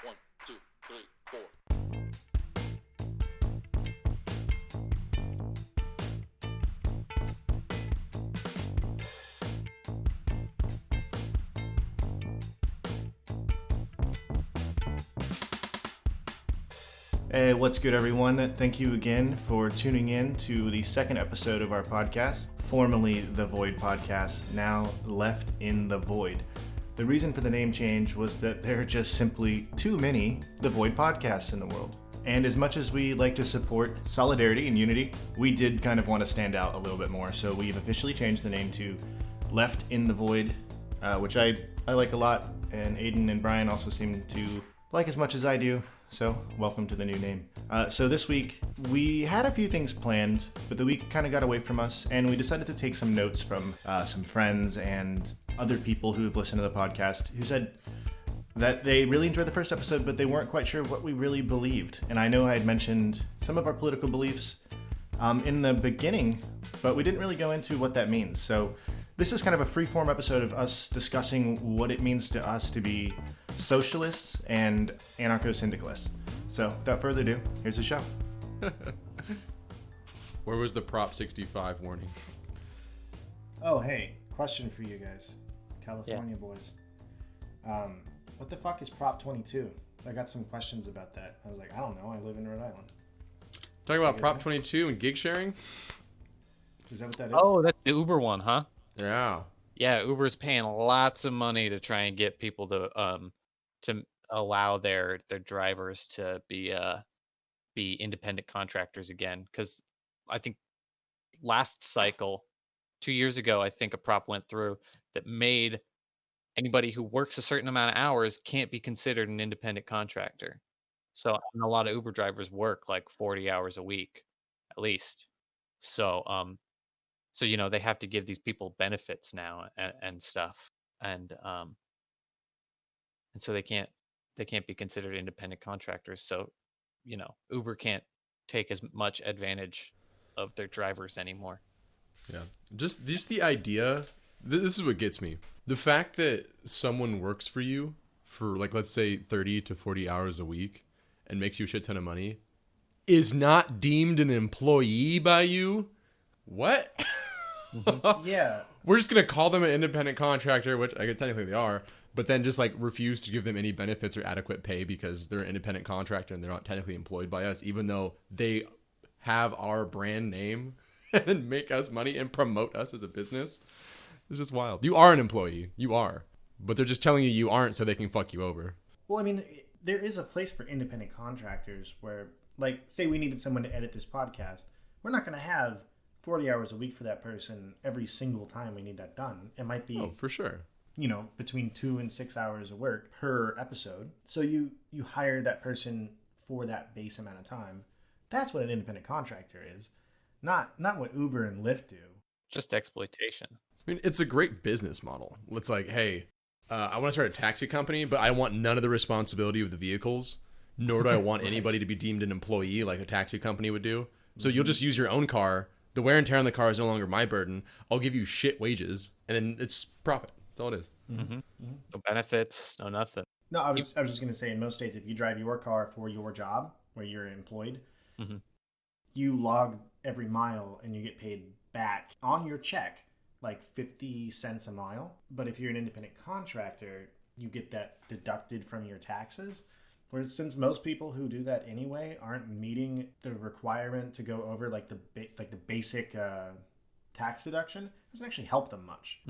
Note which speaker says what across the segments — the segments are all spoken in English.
Speaker 1: 1, 2, 3, 4.
Speaker 2: Hey, what's good, everyone? Thank you again for tuning in to the second episode of our podcast, formerly the Void Podcast, now Left in the Void. The reason for the name change was that there are just simply too many The Void podcasts in the world. And as much as we like to support solidarity and unity, we did kind of want to stand out a little bit more. So we've officially changed the name to Left in the Void, which I like a lot. And Aiden and Brian also seem to like as much as I do. So welcome to the new name. So this week we had a few things planned, but the week kind of got away from us, and we decided to take some notes from some friends and other people who have listened to the podcast who said that they really enjoyed the first episode, but they weren't quite sure what we really believed. And I know I had mentioned some of our political beliefs in the beginning, but we didn't really go into what that means. So this is kind of a free-form episode of us discussing what it means to us to be socialists and anarcho-syndicalists. So without further ado, here's the show.
Speaker 3: Where was the Prop 65 warning?
Speaker 2: Oh, hey, question for you guys, California boys. What the fuck is Prop 22? I got some questions about that. I was like, I don't know. I live in Rhode Island.
Speaker 3: Talking about Prop 22 and gig sharing?
Speaker 2: Is that what that is?
Speaker 4: Oh, that's the Uber one, huh?
Speaker 3: Yeah.
Speaker 4: Yeah, Uber's paying lots of money to try and get people to allow their drivers to be independent contractors again. Because I think last cycle, 2 years ago, I think a prop went through that made anybody who works a certain amount of hours can't be considered an independent contractor. So and a lot of Uber drivers work like 40 hours a week, at least. So so they have to give these people benefits now and stuff, and so they can't be considered independent contractors. So Uber can't take as much advantage of their drivers anymore.
Speaker 3: Yeah. Just the idea, this is what gets me. The fact that someone works for you for, like, let's say 30 to 40 hours a week and makes you a shit ton of money is not deemed an employee by you. What?
Speaker 2: Yeah.
Speaker 3: We're just going to call them an independent contractor, which I guess technically they are, but then just like refuse to give them any benefits or adequate pay because they're an independent contractor and they're not technically employed by us, even though they have our brand name and make us money and promote us as a business. It's just wild. You are an employee. You are. But they're just telling you aren't so they can fuck you over.
Speaker 2: Well, I mean, there is a place for independent contractors where, like, say we needed someone to edit this podcast. We're not going to have 40 hours a week for that person every single time we need that done. It might be,
Speaker 3: Oh, for sure.
Speaker 2: between 2 and 6 hours of work per episode. So you hire that person for that base amount of time. That's what an independent contractor is. Not what Uber and Lyft do.
Speaker 4: Just exploitation.
Speaker 3: I mean, it's a great business model. It's like, hey, I want to start a taxi company, but I want none of the responsibility of the vehicles, nor do I want
Speaker 2: Right.
Speaker 3: anybody to be deemed an employee like a taxi company would do. So you'll just use your own car. The wear and tear on the car is no longer my burden. I'll give you shit wages, and then it's profit. That's all it is.
Speaker 4: No benefits, no nothing.
Speaker 2: No, I was just going to say, in most states, if you drive your car for your job where you're employed, you log every mile and you get paid back on your check like 50 cents a mile. But if you're an independent contractor, you get that deducted from your taxes. Whereas since most people who do that anyway aren't meeting the requirement to go over like the basic tax deduction, it doesn't actually help them much.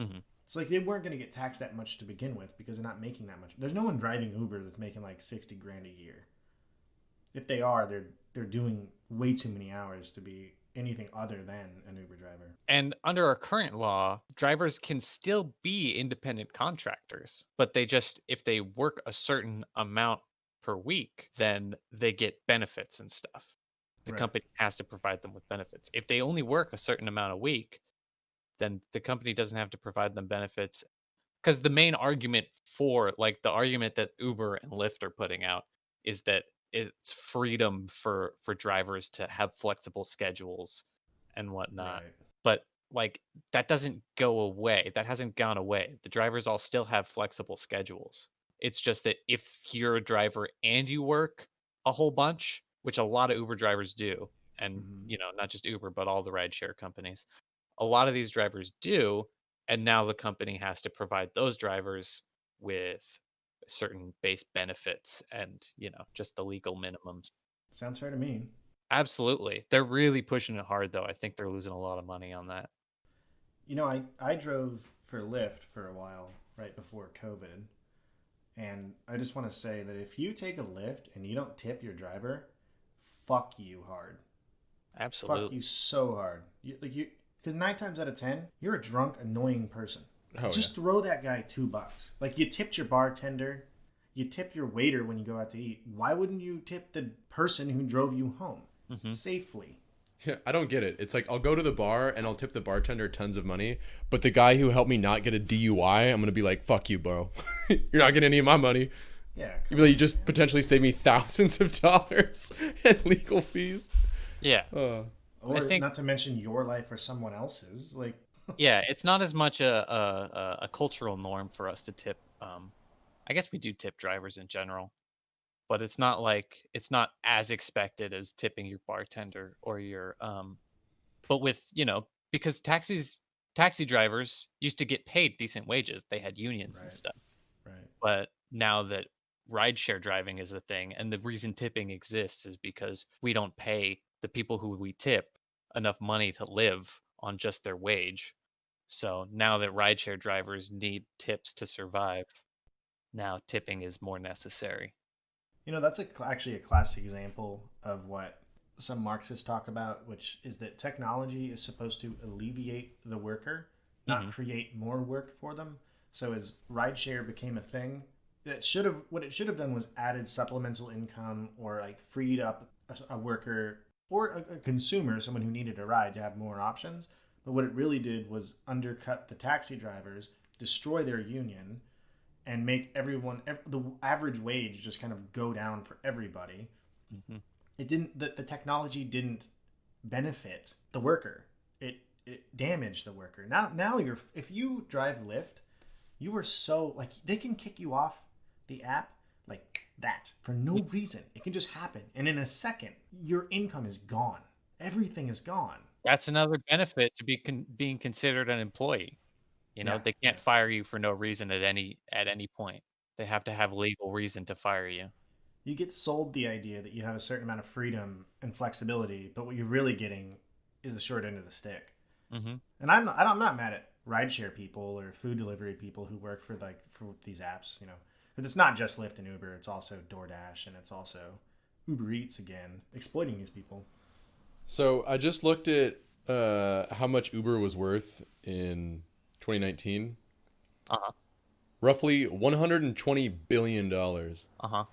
Speaker 2: It's like they weren't going to get taxed that much to begin with because they're not making that much. There's no one driving Uber that's making like 60 grand a year. If they are, they're doing way too many hours to be anything other than an Uber driver.
Speaker 4: And under our current law, drivers can still be independent contractors, but they just, if they work a certain amount per week, then they get benefits and stuff. The
Speaker 2: Right.
Speaker 4: company has to provide them with benefits. If they only work a certain amount a week, then the company doesn't have to provide them benefits. Because the main argument for, like, the argument that Uber and Lyft are putting out is that it's freedom for drivers to have flexible schedules and whatnot.
Speaker 2: Right.
Speaker 4: But like that doesn't go away. That hasn't gone away. The drivers all still have flexible schedules. It's just that if you're a driver and you work a whole bunch, which a lot of Uber drivers do, and
Speaker 2: Hmm.
Speaker 4: not just Uber, but all the rideshare companies, a lot of these drivers do, and now the company has to provide those drivers with certain base benefits and, just the legal minimums.
Speaker 2: Sounds fair to me.
Speaker 4: Absolutely. They're really pushing it hard though. I think they're losing a lot of money on that.
Speaker 2: I drove for Lyft for a while right before COVID, and I just want to say that if you take a Lyft and you don't tip your driver, fuck you hard. Fuck
Speaker 4: Absolutely.
Speaker 2: you so hard. Because 9 times out of 10, you're a drunk, annoying person.
Speaker 3: Oh yeah.
Speaker 2: Just throw that guy $2. Like you tipped your bartender, you tip your waiter when you go out to eat. Why wouldn't you tip the person who drove you home
Speaker 4: Hmm.
Speaker 2: safely?
Speaker 3: Yeah, I don't get it. It's like I'll go to the bar and I'll tip the bartender tons of money, but the guy who helped me not get a DUI, I'm gonna be like, "Fuck you, bro. You're not getting any of my money."
Speaker 2: Yeah,
Speaker 3: Even
Speaker 2: come
Speaker 3: though you
Speaker 2: on,
Speaker 3: just
Speaker 2: man.
Speaker 3: potentially saved me thousands of dollars in legal fees.
Speaker 4: Yeah. I
Speaker 2: Or
Speaker 4: think
Speaker 2: not to mention your life or someone else's. Like,
Speaker 4: yeah, it's not as much a cultural norm for us to tip. I guess we do tip drivers in general, but it's not as expected as tipping your bartender or your but with, because taxi drivers used to get paid decent wages. They had unions and
Speaker 2: right,
Speaker 4: stuff.
Speaker 2: right.
Speaker 4: But now that rideshare driving is a thing, and the reason tipping exists is because we don't pay the people who we tip enough money to live on just their wage. So now that rideshare drivers need tips to survive, now tipping is more necessary.
Speaker 2: That's actually a classic example of what some Marxists talk about, which is that technology is supposed to alleviate the worker, not
Speaker 4: Hmm.
Speaker 2: create more work for them. So as rideshare became a thing, what it should have done was added supplemental income or like freed up a worker or a consumer, someone who needed a ride, to have more options. But what it really did was undercut the taxi drivers, destroy their union, and make the average wage just kind of go down for everybody.
Speaker 4: Hmm.
Speaker 2: The technology didn't benefit the worker. It damaged the worker. Now you're if you drive Lyft, you are so like they can kick you off the app like that for no reason. It can just happen, and in a second, your income is gone. Everything is gone.
Speaker 4: That's another benefit to being considered an employee.
Speaker 2: Yeah,
Speaker 4: They
Speaker 2: yeah.
Speaker 4: can't fire you for no reason at any point. They have to have legal reason to fire you.
Speaker 2: You get sold the idea that you have a certain amount of freedom and flexibility, but what you're really getting is the short end of the stick.
Speaker 4: Hmm.
Speaker 2: And I'm not mad at rideshare people or food delivery people who work for these apps. But it's not just Lyft and Uber. It's also DoorDash and it's also Uber Eats again, exploiting these people.
Speaker 3: So I just looked at how much Uber was worth in 2019.
Speaker 4: Uh-huh.
Speaker 3: Roughly $120 billion.
Speaker 4: Uh-huh.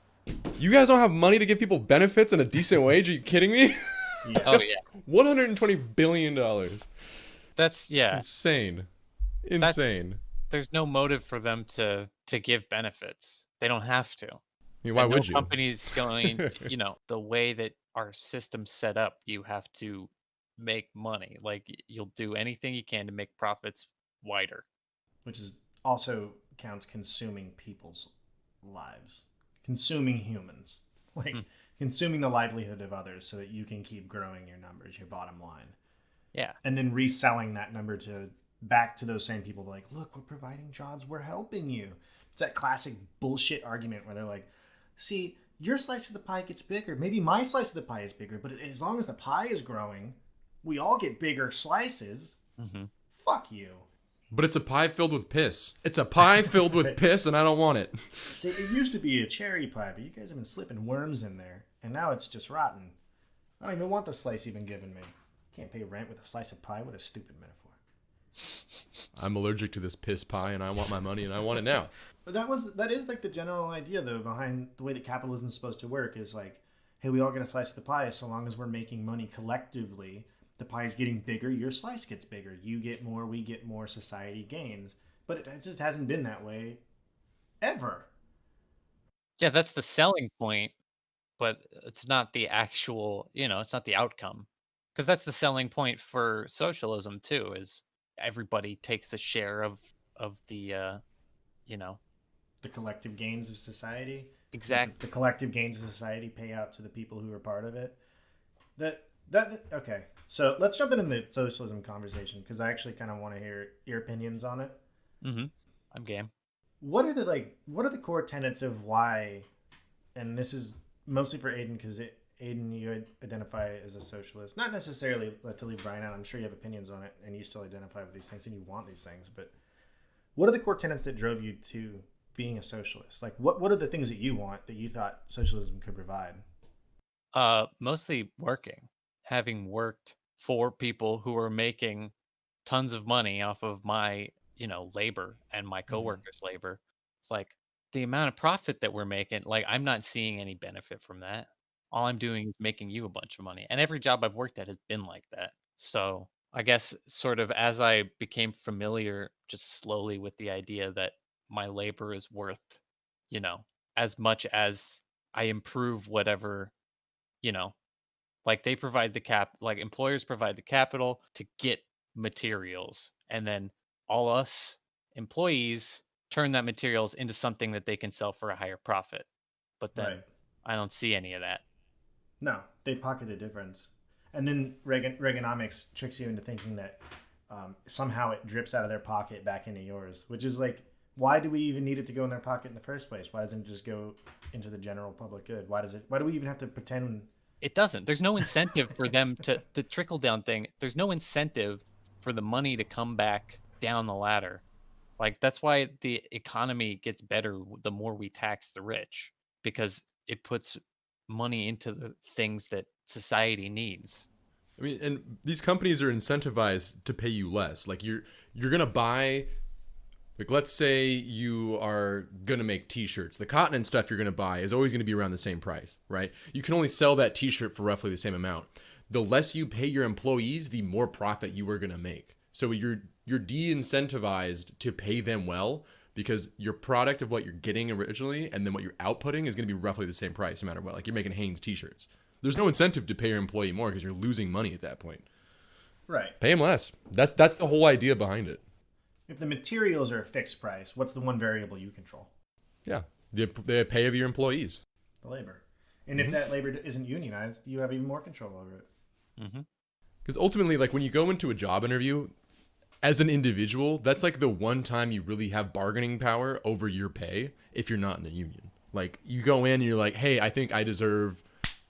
Speaker 3: You guys don't have money to give people benefits and a decent wage? Are you kidding me?
Speaker 2: Yeah,
Speaker 4: Oh yeah.
Speaker 3: $120 billion. It's
Speaker 4: Yeah.
Speaker 3: insane.
Speaker 4: That's
Speaker 3: Insane.
Speaker 4: There's no motive for them to give benefits. They don't have to.
Speaker 3: I mean, why
Speaker 4: And no
Speaker 3: would you?
Speaker 4: company's going to, the way that our system's set up, you have to make money. Like you'll do anything you can to make profits wider.
Speaker 2: which is also counts consuming people's lives, consuming humans,
Speaker 4: Hmm.
Speaker 2: like consuming the livelihood of others, so that you can keep growing your numbers, your bottom line,
Speaker 4: Yeah.
Speaker 2: and then reselling that number to back to those same people like, look, we're providing jobs, we're helping you. It's that classic bullshit argument where they're like, see, your slice of the pie gets bigger, maybe my slice of the pie is bigger, but as long as the pie is growing, we all get bigger slices.
Speaker 4: Hmm.
Speaker 2: Fuck you.
Speaker 3: But it's a pie filled with piss. It's a pie filled with piss, and I don't want it.
Speaker 2: It used to be a cherry pie, but you guys have been slipping worms in there, and now it's just rotten. I don't even want the slice you've been giving me. Can't pay rent with a slice of pie. What a stupid metaphor.
Speaker 3: I'm allergic to this piss pie, and I want my money, and I want it now.
Speaker 2: But that is like the general idea though behind the way that capitalism is supposed to work is like, hey, we all get a slice of the pie so long as we're making money collectively. The pie is getting bigger, your slice gets bigger. You get more, we get more, society gains. But it just hasn't been that way ever.
Speaker 4: Yeah, that's the selling point, but it's not the actual, it's not the outcome. Because that's the selling point for socialism too, is everybody takes a share of the you know,
Speaker 2: the collective gains of society.
Speaker 4: Exactly.
Speaker 2: The collective gains of society pay out to the people who are part of it. Okay. So let's jump into the socialism conversation because I actually kind of want to hear your opinions on it.
Speaker 4: Mm-hmm. I'm game.
Speaker 2: What are the core tenets of why? And this is mostly for Aiden because Aiden, you identify as a socialist. Not necessarily to leave Brian out. I'm sure you have opinions on it, and you still identify with these things and you want these things. But what are the core tenets that drove you to being a socialist? Like, what are the things that you want that you thought socialism could provide?
Speaker 4: Mostly working. Having worked for people who are making tons of money off of my, labor and my
Speaker 2: Mm-hmm.
Speaker 4: coworkers' labor. It's like the amount of profit that we're making, like I'm not seeing any benefit from that. All I'm doing is making you a bunch of money. And every job I've worked at has been like that. So I guess sort of as I became familiar just slowly with the idea that my labor is worth, you know, as much as I improve whatever, you know, like they provide like employers provide the capital to get materials. And then all us employees turn that materials into something that they can sell for a higher profit. But
Speaker 2: Right.
Speaker 4: then I don't see any of that.
Speaker 2: No, they pocket the difference, and then Reaganomics tricks you into thinking that somehow it drips out of their pocket back into yours, which is like, why do we even need it to go in their pocket in the first place? Why doesn't it just go into the general public good? Why do we even have to pretend?
Speaker 4: It doesn't. There's no incentive for them to the trickle down thing. There's no incentive for the money to come back down the ladder. Like that's why the economy gets better the more we tax the rich because it puts money into the things that society needs.
Speaker 3: I mean, and these companies are incentivized to pay you less. Like you're gonna buy, like let's say you are gonna make T-shirts. The cotton and stuff you're gonna buy is always gonna be around the same price, right? You can only sell that T-shirt for roughly the same amount. The less you pay your employees, the more profit you are gonna make. So you're de-incentivized to pay them well because your product of what you're getting originally and then what you're outputting is gonna be roughly the same price no matter what. Like you're making Hanes T-shirts. There's no incentive to pay your employee more because you're losing money at that point.
Speaker 2: Right.
Speaker 3: Pay them less. That's the whole idea behind it.
Speaker 2: If the materials are a fixed price, what's the one variable you control?
Speaker 3: Yeah, the pay of your employees.
Speaker 2: The labor. And if that labor isn't unionized, you have even more control over it.
Speaker 4: Mm-hmm.
Speaker 3: Because ultimately, like when you go into a job interview, as an individual, that's like the one time you really have bargaining power over your pay if you're not in a union. Like you go in and you're like, hey, I think I deserve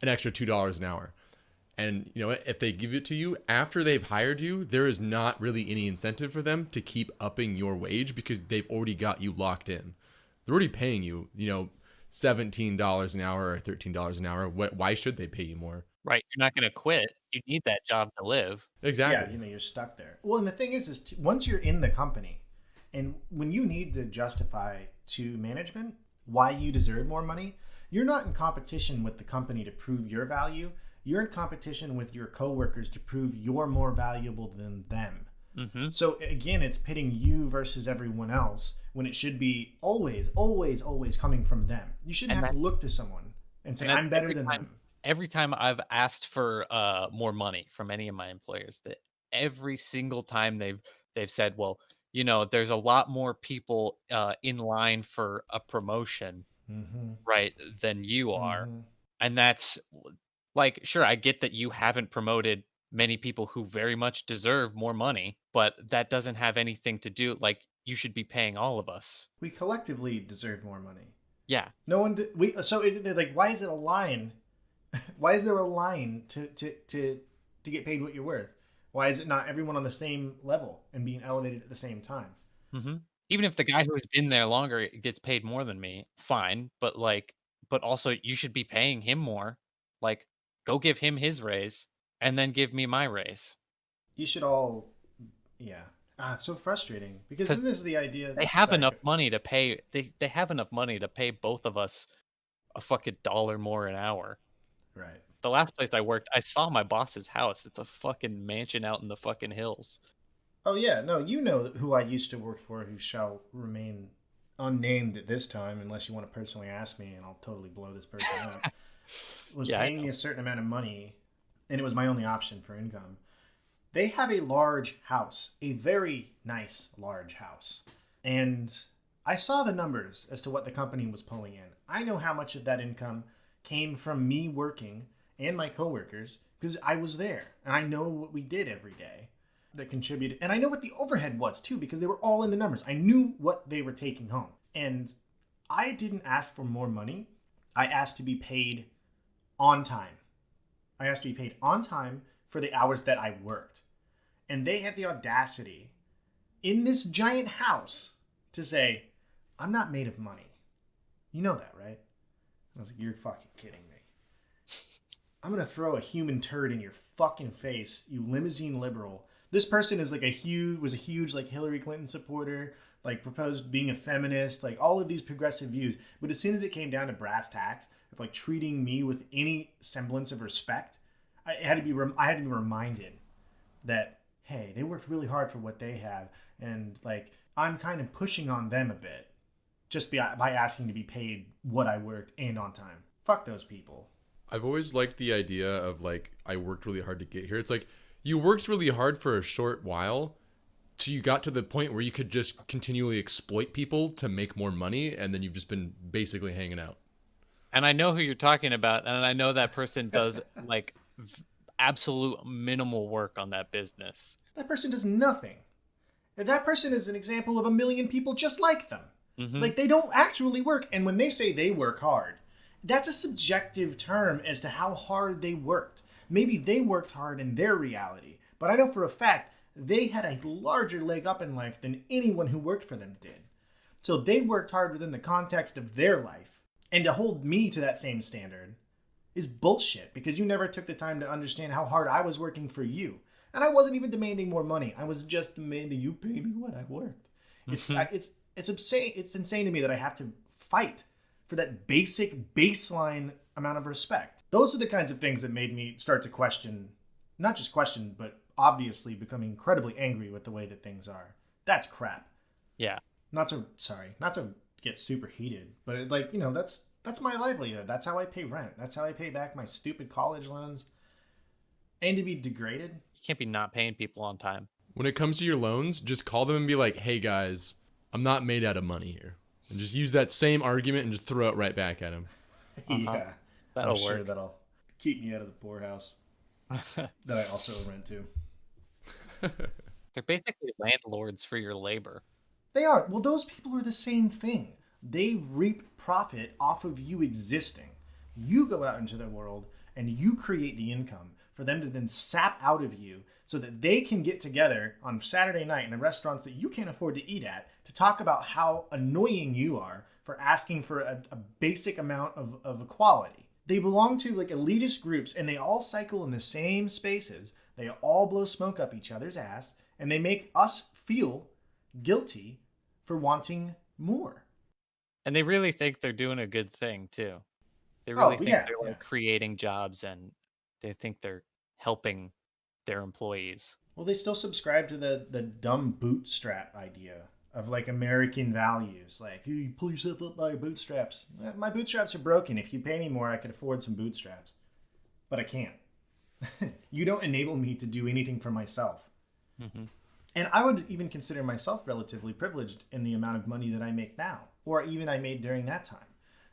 Speaker 3: an extra $2 an hour. And you know, if they give it to you after they've hired you, there is not really any incentive for them to keep upping your wage because they've already got you locked in. They're already paying you, $17 an hour or $13 an hour. Why should they pay you more?
Speaker 4: Right. You're not going to quit. You need that job to live.
Speaker 3: Exactly.
Speaker 2: Yeah, you're stuck there. Well, and the thing is once you're in the company, and when you need to justify to management why you deserve more money, you're not in competition with the company to prove your value. You're in competition with your coworkers to prove you're more valuable than them.
Speaker 4: Mm-hmm.
Speaker 2: So again, it's pitting you versus everyone else when it should be always, always, always coming from them. You shouldn't have to look to someone and say, I'm better than them.
Speaker 4: Every time I've asked for more money from any of my employers, that every single time they've said, well, there's a lot more people in line for a promotion,
Speaker 2: Mm-hmm.
Speaker 4: right, than you are.
Speaker 2: Mm-hmm.
Speaker 4: And that's like, sure, I get that you haven't promoted many people who very much deserve more money, but that doesn't have anything to do, like, you should be paying all of us.
Speaker 2: We collectively deserve more money.
Speaker 4: Yeah.
Speaker 2: No one. Like, why is it a line? Why is there a line to get paid what you're worth? Why is it not everyone on the same level and being elevated at the same time?
Speaker 4: Mm-hmm. Even if the guy who's been there longer gets paid more than me, fine. But also you should be paying him more. Like, go give him his raise and then give me my raise.
Speaker 2: You should all, yeah. It's so frustrating because
Speaker 4: Because
Speaker 2: then there's the idea.
Speaker 4: they have
Speaker 2: Sorry,
Speaker 4: enough money to pay. They have enough money to pay both of us a fucking dollar more an hour.
Speaker 2: right.
Speaker 4: The last place I worked, I saw my boss's house. It's a fucking mansion out in the fucking hills.
Speaker 2: Oh yeah, no, you know who I used to work for, who shall remain unnamed at this time, unless you want to personally ask me, and I'll totally blow this person up. Was
Speaker 4: Yeah, I
Speaker 2: paying me
Speaker 4: know.
Speaker 2: a certain amount of money, and it was my only option for income. They have a large house, a very nice large house, and I saw the numbers as to what the company was pulling in. I know how much of that income came from me working and my coworkers because I was there and I know what we did every day that contributed. And I know what the overhead was too because they were all in the numbers. I knew what they were taking home. And I didn't ask for more money. I asked to be paid on time. I asked to be paid on time for the hours that I worked. And they had the audacity in this giant house to say, I'm not made of money. You know that, right? I was like, you're fucking kidding me. I'm going to throw a human turd in your fucking face, you limousine liberal. This person is like was a huge like Hillary Clinton supporter, like proposed being a feminist, like all of these progressive views. But as soon as it came down to brass tacks of like treating me with any semblance of respect, I had to be reminded that, hey, they worked really hard for what they have. And like, I'm kind of pushing on them a bit just by asking to be paid what I worked and on time. Fuck those people.
Speaker 3: I've always liked the idea of like, I worked really hard to get here. It's like, you worked really hard for a short while till you got to the point where you could just continually exploit people to make more money, and then you've just been basically hanging out.
Speaker 4: And I know who you're talking about, and I know that person does like absolute minimal work on that business.
Speaker 2: That person does nothing. And that person is an example of a million people just like them.
Speaker 4: Mm-hmm.
Speaker 2: Like, they don't actually work. And when they say they work hard, that's a subjective term as to how hard they worked. Maybe they worked hard in their reality, but I know for a fact they had a larger leg up in life than anyone who worked for them did. So they worked hard within the context of their life. And to hold me to that same standard is bullshit, because you never took the time to understand how hard I was working for you. And I wasn't even demanding more money. I was just demanding you pay me what I worked. It's insane. It's insane to me that I have to fight for that basic baseline amount of respect. Those are the kinds of things that made me start to question, not just question, but obviously become incredibly angry with the way that things are. That's crap.
Speaker 4: Yeah.
Speaker 2: Not to get super heated, but that's my livelihood. That's how I pay rent. That's how I pay back my stupid college loans. And to be degraded.
Speaker 4: You can't be not paying people on time.
Speaker 3: When it comes to your loans, just call them and be like, hey guys, I'm not made out of money here. And just use that same argument and just throw it right back at them.
Speaker 2: Yeah.
Speaker 4: That'll
Speaker 2: I'm sure
Speaker 4: work.
Speaker 2: that'll keep me out of the poorhouse that I also rent to.
Speaker 4: They're basically landlords for your labor.
Speaker 2: They are. Well, those people are the same thing. They reap profit off of you existing. You go out into the world and you create the income for them to then sap out of you so that they can get together on Saturday night in the restaurants that you can't afford to eat at to talk about how annoying you are for asking for a basic amount of equality. They belong to like elitist groups, and they all cycle in the same spaces. They all blow smoke up each other's ass, and they make us feel guilty for wanting more.
Speaker 4: And they really think they're doing a good thing too. They really think they're
Speaker 2: yeah.
Speaker 4: creating jobs, and they think they're helping their employees.
Speaker 2: Well, they still subscribe to the dumb bootstrap idea of like American values. Like, you pull yourself up by your bootstraps. My bootstraps are broken. If you pay me more, I could afford some bootstraps. But I can't. You don't enable me to do anything for myself.
Speaker 4: Mm-hmm.
Speaker 2: And I would even consider myself relatively privileged in the amount of money that I make now, or even I made during that time.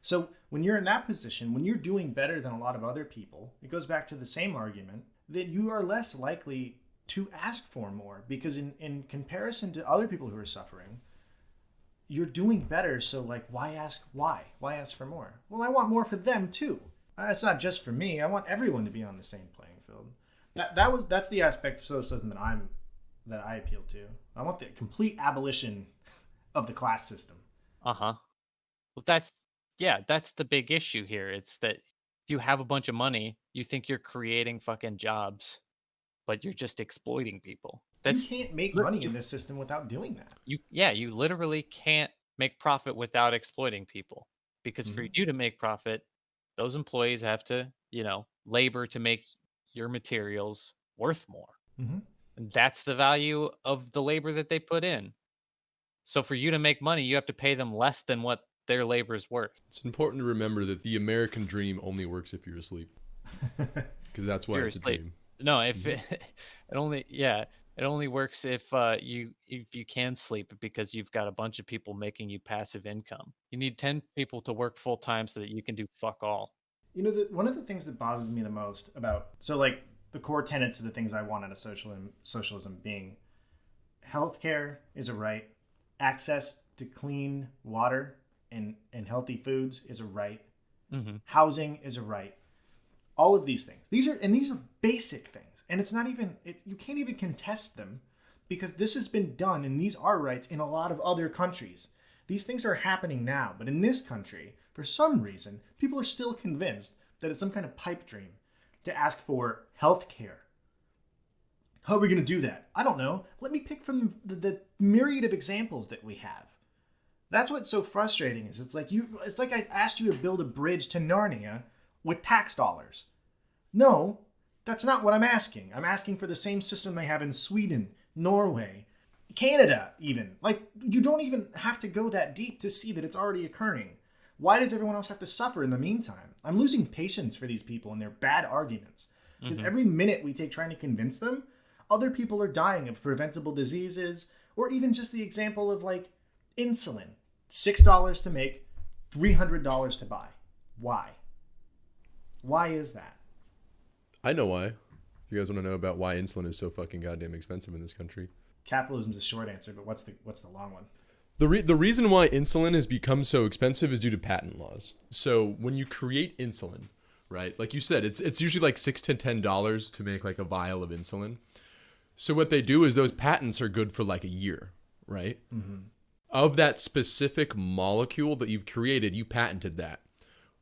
Speaker 2: So when you're in that position, when you're doing better than a lot of other people, it goes back to the same argument that you are less likely to ask for more, because in comparison to other people who are suffering, you're doing better. So like, why ask for more? Well, I want more for them too. It's not just for me. I want everyone to be on the same playing field. That's the aspect of socialism that I appeal to. I want the complete abolition of the class system.
Speaker 4: Well, that's the big issue here. It's that if you have a bunch of money, you think you're creating fucking jobs, but you're just exploiting people.
Speaker 2: You can't make money in this system without doing that.
Speaker 4: You literally can't make profit without exploiting people, because for you to make profit, those employees have to, labor to make your materials worth more.
Speaker 2: Mm-hmm.
Speaker 4: And that's the value of the labor that they put in. So for you to make money, you have to pay them less than what their labor is worth.
Speaker 3: It's important to remember that the American dream only works if you're asleep. Because that's why it's a dream.
Speaker 4: No, if it only, It only works if you can sleep because you've got a bunch of people making you passive income. You need 10 people to work full time so that you can do fuck all.
Speaker 2: You know, one of the things that bothers me the most about like the core tenets of the things I want out of socialism being healthcare is a right, access to clean water and healthy foods is a right,
Speaker 4: Hmm.
Speaker 2: housing is a right. All of these things. These are basic things, and it's not even you can't even contest them because this has been done and these are rights in a lot of other countries. These things are happening now, but in this country, for some reason, people are still convinced that it's some kind of pipe dream to ask for health care. How are we going to do that? I don't know. Let me pick from the myriad of examples that we have. That's what's so frustrating is it's like I asked you to build a bridge to Narnia with tax dollars. No, that's not what I'm asking. I'm asking for the same system they have in Sweden, Norway, Canada even. Like you don't even have to go that deep to see that it's already occurring. Why does everyone else have to suffer in the meantime? I'm losing patience for these people and their bad arguments. Because every minute we take trying to convince them, other people are dying of preventable diseases, or even just the example of like insulin. $6 to make, $300 to buy. Why? Why is that?
Speaker 3: I know why. If you guys want to know about why insulin is so fucking goddamn expensive in this country.
Speaker 2: Capitalism's a short answer, but what's the long one?
Speaker 3: The reason why insulin has become so expensive is due to patent laws. So when you create insulin, right? Like you said, it's usually like $6 to $10 to make like a vial of insulin. So what they do is those patents are good for like a year, right? Mm-hmm. Of that specific molecule that you've created, you patented that.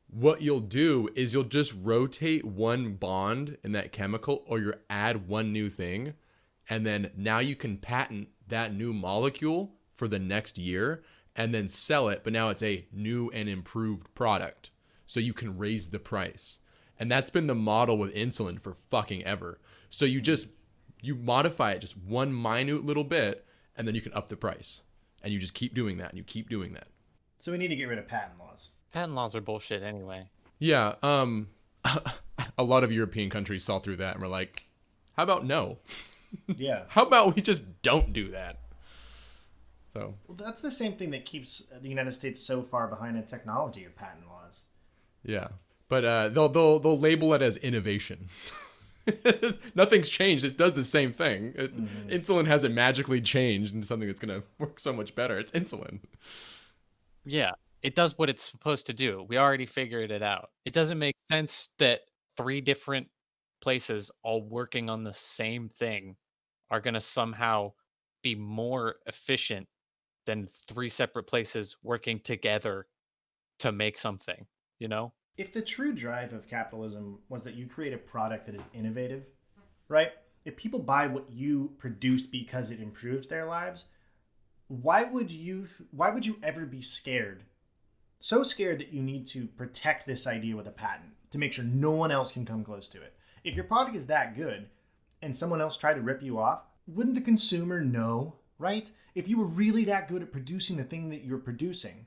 Speaker 3: What you'll do is you'll just rotate one bond in that chemical or you add one new thing. And then now you can patent that new molecule for the next year and then sell it. But now it's a new and improved product. So you can raise the price. And that's been the model with insulin for fucking ever. So you modify it just one minute little bit and then you can up the price. And you just keep doing that and you keep doing that.
Speaker 2: So we need to get rid of patent laws.
Speaker 4: Patent laws are bullshit anyway.
Speaker 3: Yeah, a lot of European countries saw through that and were like, how about no?
Speaker 2: Yeah.
Speaker 3: How about we just don't do that? So
Speaker 2: Well, that's the same thing that keeps the United States so far behind in technology of patent laws.
Speaker 3: yeah, but they'll label it as innovation. Nothing's changed. It does the same thing. Insulin hasn't magically changed into something that's gonna work so much better. It's insulin.
Speaker 4: Yeah, it does what it's supposed to do. We already figured it out. It doesn't make sense that 3 different places all working on the same thing are going to somehow be more efficient than 3 separate places working together to make something, you know?
Speaker 2: If the true drive of capitalism was that you create a product that is innovative, right? If people buy what you produce because it improves their lives, why would you ever be scared? So scared that you need to protect this idea with a patent to make sure no one else can come close to it. If your product is that good and someone else tried to rip you off, wouldn't the consumer know, right? If you were really that good at producing the thing that you're producing,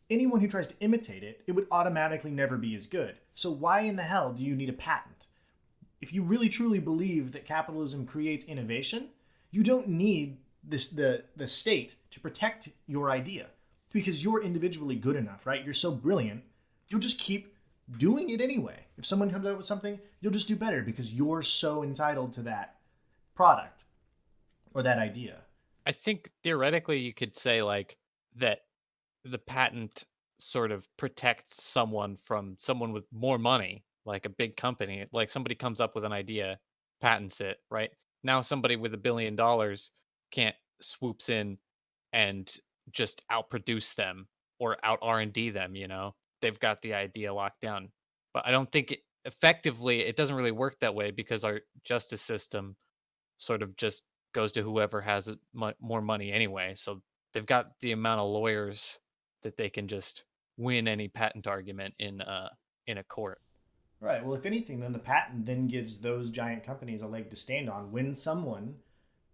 Speaker 2: anyone who tries to imitate it, it would automatically never be as good. So why in the hell do you need a patent? If you really truly believe that capitalism creates innovation, you don't need the state to protect your idea because you're individually good enough, right? You're so brilliant, you'll just keep doing it anyway. If someone comes out with something, you'll just do better because you're so entitled to that product or that idea.
Speaker 4: I think theoretically you could say like that the patent sort of protects someone from someone with more money, like a big company. Like somebody comes up with an idea, patents it, right? Now somebody with $1 billion can't swoops in and just outproduce them or out R&D them, you know. They've got the idea locked down. But I don't think effectively it doesn't really work that way because our justice system sort of just goes to whoever has more money anyway. So they've got the amount of lawyers that they can just win any patent argument in a court.
Speaker 2: Right. Well, if anything, then the patent then gives those giant companies a leg to stand on when someone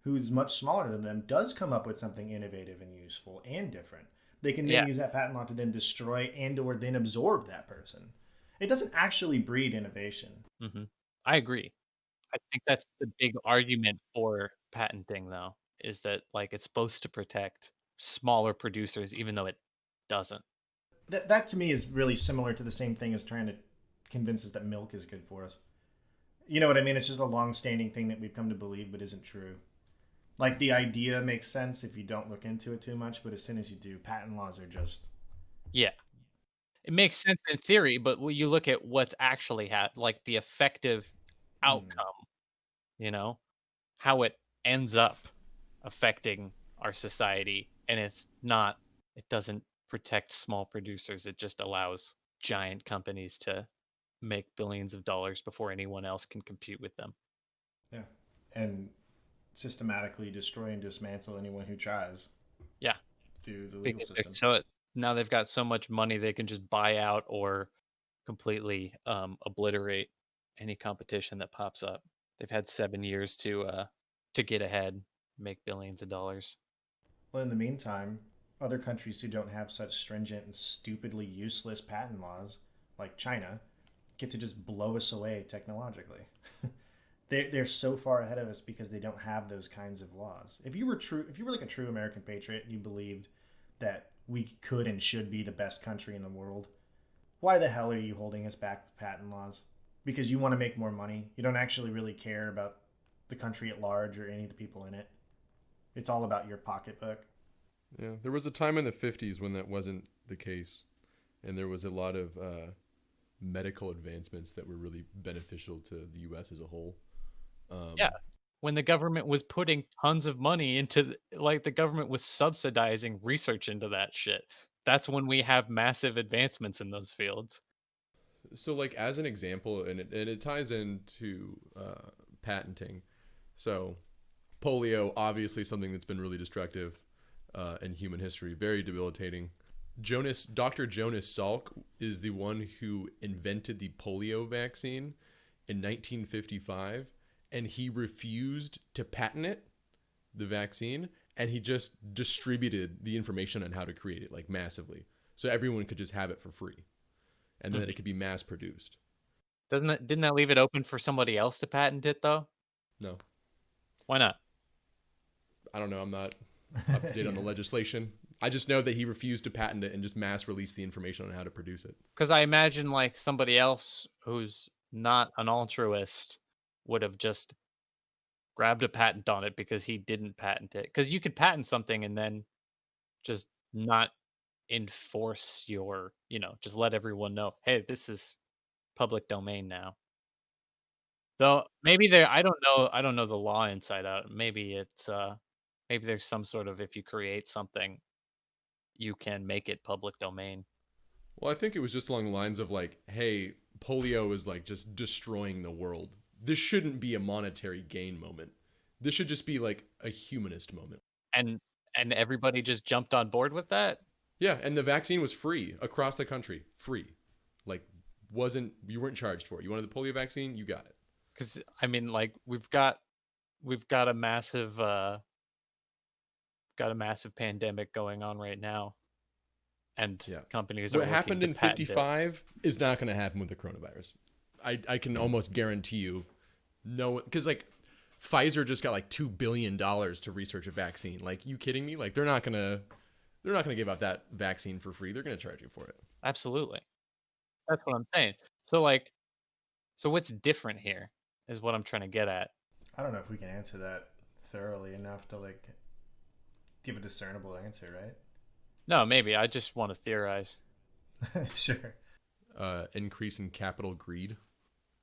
Speaker 2: who's much smaller than them does come up with something innovative and useful and different. They can then
Speaker 4: Yeah.
Speaker 2: use that patent law to then destroy and or then absorb that person. It doesn't actually breed innovation.
Speaker 4: I agree. I think that's the big argument for patenting though is that like it's supposed to protect smaller producers even though it doesn't.
Speaker 2: That to me is really similar to the same thing as trying to convince us that milk is good for us. You know what I mean? It's just a long-standing thing that we've come to believe, but isn't true. Like the idea makes sense if you don't look into it too much, but as soon as you do, patent laws are just
Speaker 4: Yeah. It makes sense in theory, but when you look at what's actually like the effective outcome, you know, how it ends up affecting our society, and it doesn't protect small producers. It just allows giant companies to make billions of dollars before anyone else can compete with them.
Speaker 2: yeah, and systematically destroy and dismantle anyone who tries
Speaker 4: Yeah,
Speaker 2: through the legal
Speaker 4: because they're
Speaker 2: system.
Speaker 4: now they've got so much money they can just buy out or completely obliterate any competition that pops up. They've had 7 years to get ahead, make billions of dollars.
Speaker 2: Well, in the meantime, other countries who don't have such stringent and stupidly useless patent laws, like China, get to just blow us away technologically. They're so far ahead of us because they don't have those kinds of laws. If you were like a true American patriot and you believed that we could and should be the best country in the world, why the hell are you holding us back with patent laws? Because you want to make more money. You don't actually really care about the country at large or any of the people in it. It's all about your pocketbook.
Speaker 3: Yeah, there was a time in the 50s when that wasn't the case, and there was a lot of medical advancements that were really beneficial to the U.S. as a whole.
Speaker 4: Yeah. When the government was putting tons of money into like the government was subsidizing research into that shit. That's when we have massive advancements in those fields.
Speaker 3: So, like as an example, and it ties into patenting. So, polio, obviously something that's been really destructive in human history, very debilitating. Dr. Jonas Salk is the one who invented the polio vaccine in 1955, and he refused to patent it, the vaccine, and he just distributed the information on how to create it like massively, so everyone could just have it for free, and then it could be mass produced.
Speaker 4: Didn't that leave it open for somebody else to patent it though?
Speaker 3: No,
Speaker 4: Why not?
Speaker 3: I don't know. I'm not up to date on the legislation. I just know that he refused to patent it and just mass release the information on how to produce it.
Speaker 4: Because I imagine like somebody else who's not an altruist would have just grabbed a patent on it because he didn't patent it. Because you could patent something and then just not enforce just let everyone know, hey, this is public domain now. Though maybe I don't know the law inside out. Maybe maybe there's some sort of if you create something, you can make it public domain.
Speaker 3: Well, I think it was just along the lines of like, hey, polio is like just destroying the world. This shouldn't be a monetary gain moment. This should just be like a humanist moment.
Speaker 4: And everybody just jumped on board with that?
Speaker 3: Yeah, and the vaccine was free across the country, free. Like, wasn't you weren't charged for it. You wanted the polio vaccine, you got it.
Speaker 4: Because I mean, like we've got a massive pandemic going on right now, and
Speaker 3: Yeah.
Speaker 4: companies are
Speaker 3: What
Speaker 4: looking
Speaker 3: happened
Speaker 4: to
Speaker 3: in
Speaker 4: patent it.
Speaker 3: 55 is not going to happen with the coronavirus. I can almost guarantee you, no, because like Pfizer just got like $2 billion to research a vaccine. Like, you kidding me? Like, they're not gonna give out that vaccine for free. They're gonna charge you for it.
Speaker 4: Absolutely, that's what I'm saying. So what's different here is what I'm trying to get at.
Speaker 2: I don't know if we can answer that thoroughly enough to like give a discernible answer,
Speaker 4: No, maybe I just want to theorize.
Speaker 2: right? Sure.
Speaker 3: Increase in capital greed.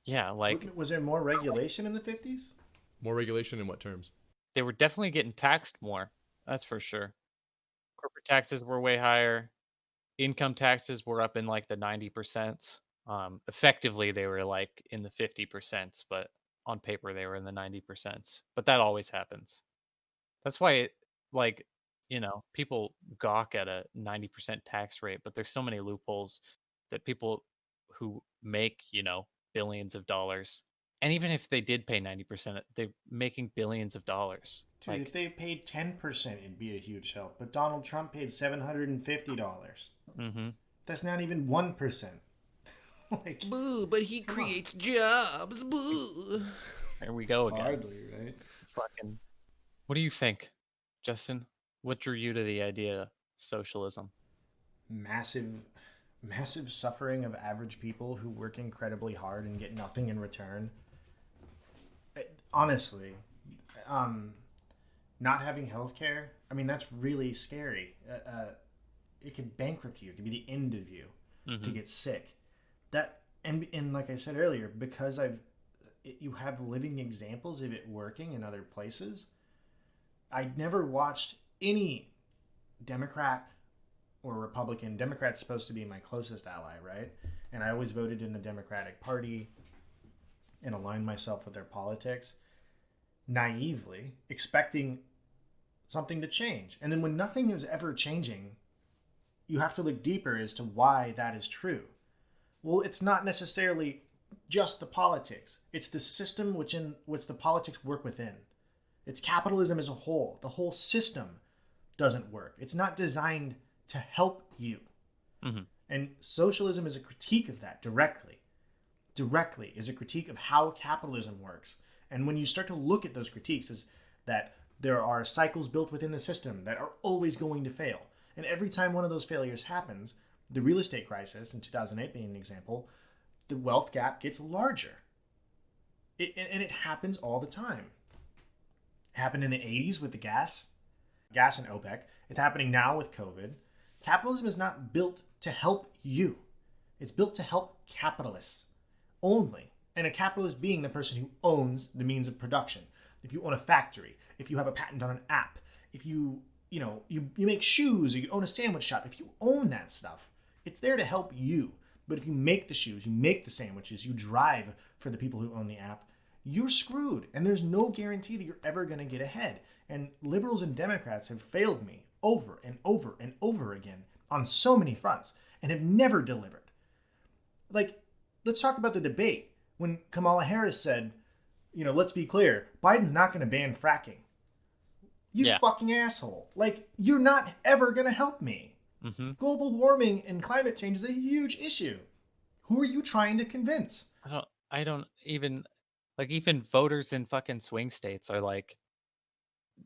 Speaker 4: Yeah, like
Speaker 2: Was there more regulation in the 50s?
Speaker 3: More regulation in what terms?
Speaker 4: they were definitely getting taxed more. That's for sure. Corporate taxes were way higher. Income taxes were up in like the 90%. Effectively, they were like in the 50%, but on paper they were in the 90%. But that always happens. That's why, like, people gawk at a 90% tax rate, but there's so many loopholes that people who make, billions of dollars, and even if they did pay 90%, they're making billions of dollars.
Speaker 2: Dude, if they paid 10%, it'd be a huge help. But Donald Trump paid $750.
Speaker 4: Hmm.
Speaker 2: That's not even 1%. Like,
Speaker 3: Boo, but he creates jobs. Boo.
Speaker 4: There we go again.
Speaker 2: hardly, right?
Speaker 4: Fucking What do you think, Justin? What drew you to the idea of socialism?
Speaker 2: Massive, massive suffering of average people who work incredibly hard and get nothing in return. Honestly, not having health care, I mean, that's really scary. It could bankrupt you. It could be the end of you to get sick. That and like I said earlier, because you have living examples of it working in other places. I never watched any Democrat or Republican. Democrat's supposed to be my closest ally, right? And I always voted in the Democratic Party and aligned myself with their politics naively, expecting something to change. And then when nothing is ever changing, you have to look deeper as to why that is true. Well, it's not necessarily just the politics. It's the system which the politics work within. It's capitalism as a whole. The whole system doesn't work. It's not designed to help you. And socialism is a critique of that directly. Directly is a critique of how capitalism works. And when you start to look at those critiques, is that there are cycles built within the system that are always going to fail. And every time one of those failures happens, the real estate crisis in 2008 being an example, the wealth gap gets larger. And it happens all the time. It happened in the 80s with the gas and OPEC. It's happening now with COVID. Capitalism is not built to help you. It's built to help capitalists only. And a capitalist being the person who owns the means of production. If you own a factory, if you have a patent on an app, if you make shoes or you own a sandwich shop, if you own that stuff, it's there to help you. But if you make the shoes, you make the sandwiches, you drive for the people who own the app, you're screwed. And there's no guarantee that you're ever going to get ahead. And liberals and Democrats have failed me over and over and over again on so many fronts and have never delivered. Like, let's talk about the debate when Kamala Harris said, let's be clear, Biden's not going to ban fracking. You fucking asshole. Like, you're not ever going to help me. Global warming and climate change is a huge issue. Who are you trying to convince?
Speaker 4: I don't even, like, even voters in fucking swing states are like,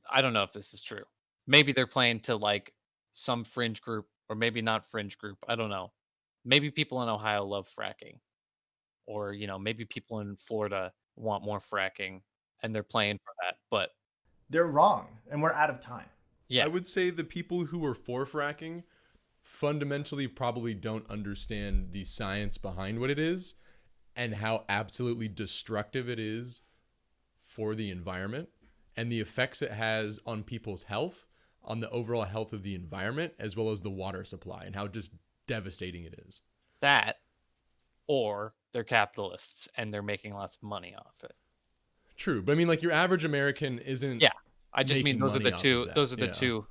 Speaker 4: I don't know if this is true. Maybe they're playing to like some fringe group, or maybe not fringe group. I don't know. Maybe people in Ohio love fracking, or maybe people in Florida want more fracking, and they're playing for that. But
Speaker 2: they're wrong, and we're out of time.
Speaker 3: I would say the people who are for fracking fundamentally probably don't understand the science behind what it is and how absolutely destructive it is for the environment and the effects it has on people's health, on the overall health of the environment, as well as the water supply, and how just devastating it is.
Speaker 4: That, or they're capitalists and they're making lots of money off it.
Speaker 3: True, but I mean, like, your average American isn't.
Speaker 4: Yeah, I just mean those are the two. Those are the
Speaker 3: Yeah.
Speaker 4: two.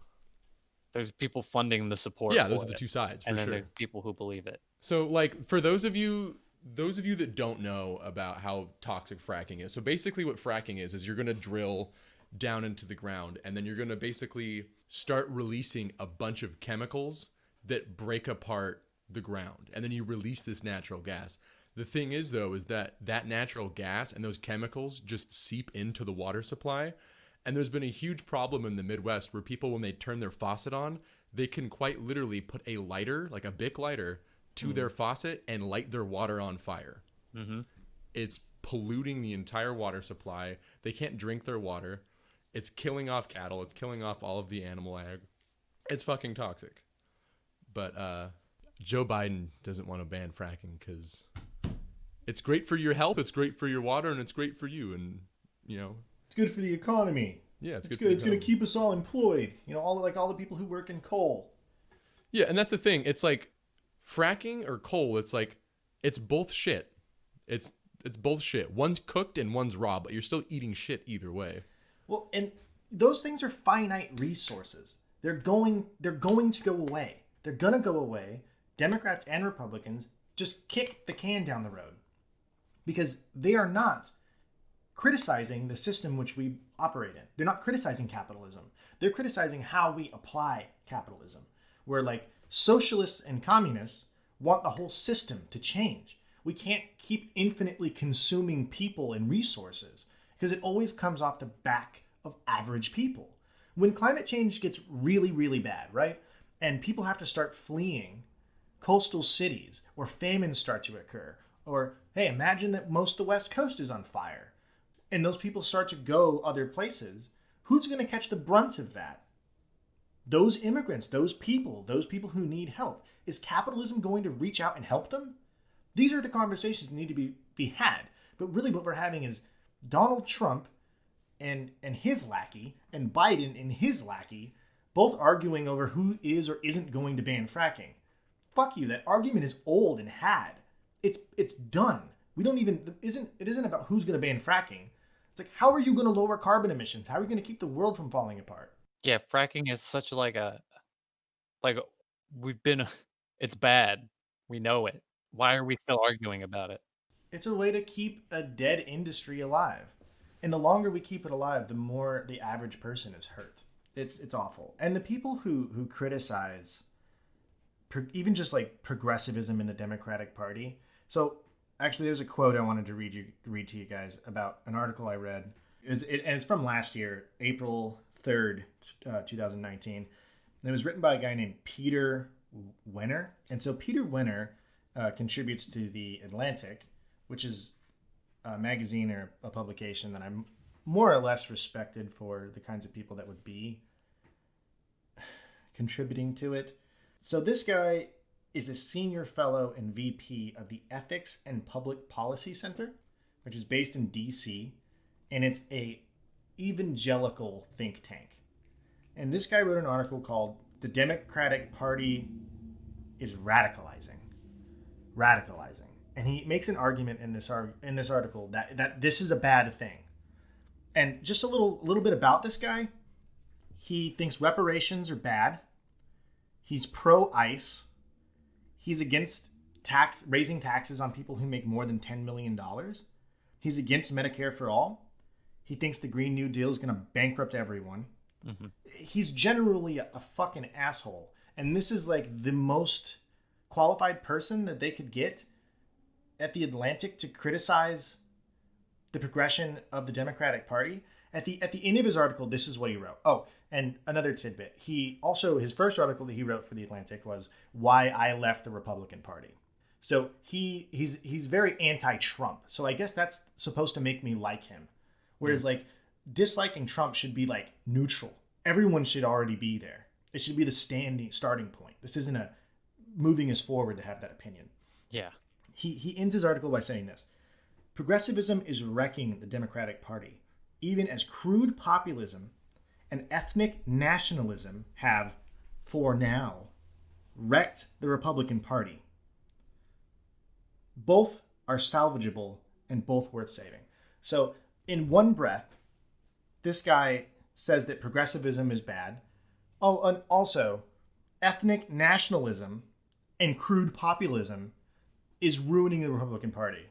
Speaker 4: There's people funding the support.
Speaker 3: Yeah, those are the two sides, for
Speaker 4: and then
Speaker 3: sure.
Speaker 4: there's people who believe it.
Speaker 3: So, like, for those of you that don't know about how toxic fracking is, so basically what fracking is you're going to drill down into the ground, and then you're going to basically start releasing a bunch of chemicals that break apart the ground, and then you release this natural gas. The thing is, though, is that natural gas and those chemicals just seep into the water supply. And there's been a huge problem in the Midwest where people, when they turn their faucet on, they can quite literally put a lighter, like a Bic lighter, to their faucet and light their water on fire. It's polluting the entire water supply. They can't drink their water. It's killing off cattle. It's killing off all of the animal ag. It's fucking toxic. But Joe Biden doesn't want to ban fracking because it's great for your health, it's great for your water, and it's great for you. And,
Speaker 2: it's good for the economy.
Speaker 3: Yeah, it's good.
Speaker 2: It's going to keep us all employed. All the people who work in coal.
Speaker 3: Yeah, and that's the thing. It's like fracking or coal. It's like it's both shit. It's both shit. One's cooked and one's raw, but you're still eating shit either way.
Speaker 2: Well, and those things are finite resources. They're going to go away. They're going to go away. Democrats and Republicans just kick the can down the road because they are not criticizing the system which we operate in. They're not criticizing capitalism. They're criticizing how we apply capitalism. Where, like, socialists and communists want the whole system to change. We can't keep infinitely consuming people and resources because it always comes off the back of average people. When climate change gets really, really bad, right? And people have to start fleeing coastal cities, or famines start to occur, or hey, imagine that most of the West Coast is on fire, and those people start to go other places. Who's going to catch the brunt of that? Those immigrants, those people who need help. Is capitalism going to reach out and help them? These are the conversations that need to be had. But really what we're having is Donald Trump and his lackey, and Biden and his lackey, both arguing over who is or isn't going to ban fracking. Fuck you, that argument is old and had. It's done. We don't even, it isn't about who's going to ban fracking. It's like, how are you going to lower carbon emissions? How are you going to keep the world from falling apart?
Speaker 4: Yeah, fracking is such we've been it's bad. We know it. Why are we still arguing about it?
Speaker 2: It's a way to keep a dead industry alive. And the longer we keep it alive, the more the average person is hurt. It's awful. And the people who criticize even just like progressivism in the Democratic Party. So actually, there's a quote I wanted to read to you guys about an article I read. And it's from last year, April 3rd, 2019. And it was written by a guy named Peter Wenner. And so Peter Wenner contributes to The Atlantic, which is a magazine or a publication that I'm more or less respected for the kinds of people that would be contributing to it. So this guy is a senior fellow and VP of the Ethics and Public Policy Center, which is based in DC, and it's a evangelical think tank. And this guy wrote an article called "The Democratic Party is Radicalizing." And he makes an argument in this article that this is a bad thing. And just a little bit about this guy. He thinks reparations are bad. He's pro-ICE. He's against raising taxes on people who make more than $10 million. He's against Medicare for all. He thinks the Green New Deal is going to bankrupt everyone. Mm-hmm. He's generally a fucking asshole. And this is like the most qualified person that they could get at The Atlantic to criticize the progression of the Democratic Party. At the end of his article, this is what he wrote. Oh, and another tidbit. His first article that he wrote for The Atlantic was "Why I Left the Republican Party." So he's very anti-Trump. So I guess that's supposed to make me like him. Whereas like disliking Trump should be like neutral. Everyone should already be there. It should be the starting point. This isn't a moving us forward to have that opinion.
Speaker 4: Yeah.
Speaker 2: He ends his article by saying this: "Progressivism is wrecking the Democratic Party, even as crude populism and ethnic nationalism have, for now, wrecked the Republican Party. Both are salvageable and both worth saving." So, in one breath, this guy says that progressivism is bad. Oh, and also, ethnic nationalism and crude populism is ruining the Republican Party.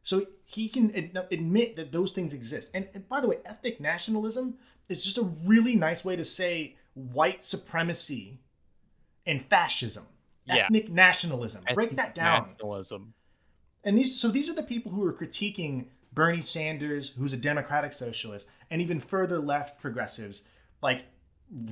Speaker 2: So he can admit that those things exist. And by the way, ethnic nationalism is just a really nice way to say white supremacy and fascism.
Speaker 4: Yeah.
Speaker 2: Ethnic nationalism. Break that down.
Speaker 4: Nationalism.
Speaker 2: And these are the people who are critiquing Bernie Sanders, who's a democratic socialist, and even further left progressives like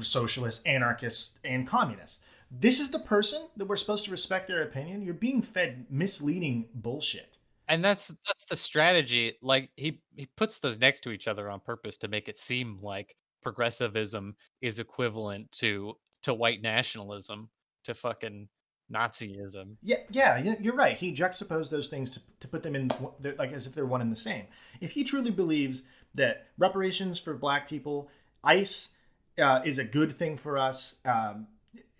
Speaker 2: socialists, anarchists, and communists. This is the person that we're supposed to respect their opinion. You're being fed misleading bullshit.
Speaker 4: And that's the strategy. Like he puts those next to each other on purpose to make it seem like progressivism is equivalent to white nationalism, to fucking Nazism.
Speaker 2: Yeah, you're right. He juxtaposed those things to put them in like as if they're one and the same. If he truly believes that reparations for black people, ICE is a good thing for us,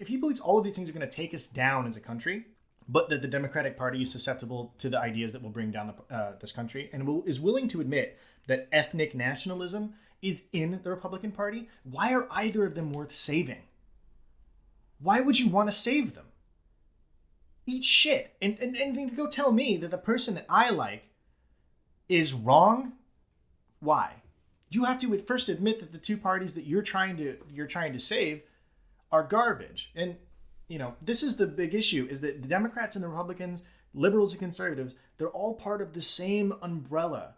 Speaker 2: if he believes all of these things are going to take us down as a country, but that the Democratic Party is susceptible to the ideas that will bring down this country, and is willing to admit that ethnic nationalism is in the Republican Party, why are either of them worth saving? Why would you want to save them? Eat shit. And to go tell me that the person that I like is wrong? Why? You have to at first admit that the two parties that you're trying to save are garbage. And this is the big issue, is that the Democrats and the Republicans, liberals and conservatives, they're all part of the same umbrella